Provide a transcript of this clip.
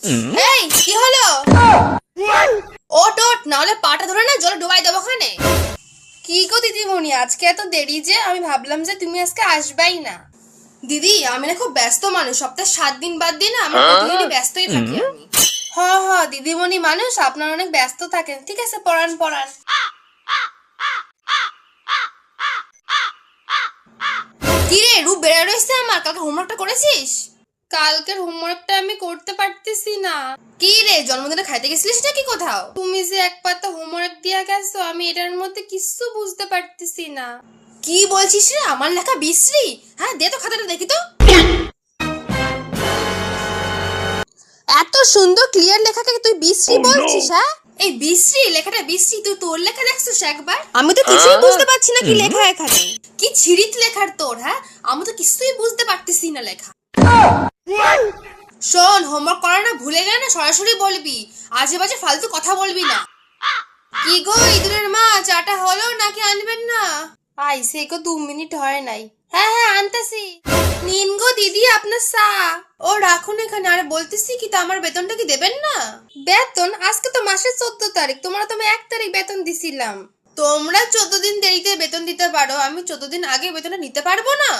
এই কি হলো? ওট ওট, নাহলে পাটা ধরে না জলে ডুবাই দেবো খানে। কি গো দিদিমণি, আজকে এত দেরি যে? আমি ভাবলাম যে তুমি আজকে আসবাই না। দিদি আমি না খুব ব্যস্ত মানুষ, সপ্তাহে 7 দিন বাদ দিন আমি প্রতিদিনই ব্যস্তই থাকি আমি। হ হ, দিদিমণি মানুষ, আপনারা অনেক ব্যস্ত থাকেন। ঠিক আছে, পড়ান পড়ান। কি রে রূপ বেড়ে রয়েছে আমার, কালকে হোমওয়ার্কটা করেছিস? কালকের হোমওয়ার্কটা আমি করতে পারতেছি না। কি রে, জন্মদিনে খাইতে গেছিলিস নাকি কোথাও? তুমি যে এক পাতা হোমওয়ার্ক দিয়া গেছো, আমি এটার মধ্যে কিছু বুঝতে পারতেছি না। কি বলছিস রে, আমার লেখা বিশ্রী? হ্যাঁ দে তো খাতাটা দেখি তো। এত সুন্দর ক্লিয়ার লেখাকে তুই বিশ্রী বলছিস? হ্যাঁ এই বিশ্রী লেখাটা বিশ্রী, তুই তোর লেখা দেখছিস একবার? আমি তো কিছুই বুঝতে পারছি না কি লেখা এখানে। কি ছিরিত লেখার তোর, হ্যাঁ আমি তো কিছুই বুঝতে পারতেছি না লেখা। শোন, হোমওয়ার্ক করা না ভুলে গেলে না সরাসরি বলবি, আজে বাজে ফালতু কথা বলবি না। কি গো ইঁদুরের মা, চাটা হলো নাকি আনবেন না? আইসে গো 2 মিনিট হয় নাই। হ্যাঁ হ্যাঁ আনতাছি। নিন গো দিদি আপনার চা। ও রাখুন এখানে। আর বলতেছি কি, তা আমার বেতনটা কি দেবেন না? বেতন? আজকে তো মাসের 14 তারিখ, তোমরা তো আমি 1 তারিখ বেতন দিছিলাম। তোমরা 14 দিন দেরিতে বেতন দিতে পারো, আমি 14 দিন আগে বেতনটা নিতে পারবো না?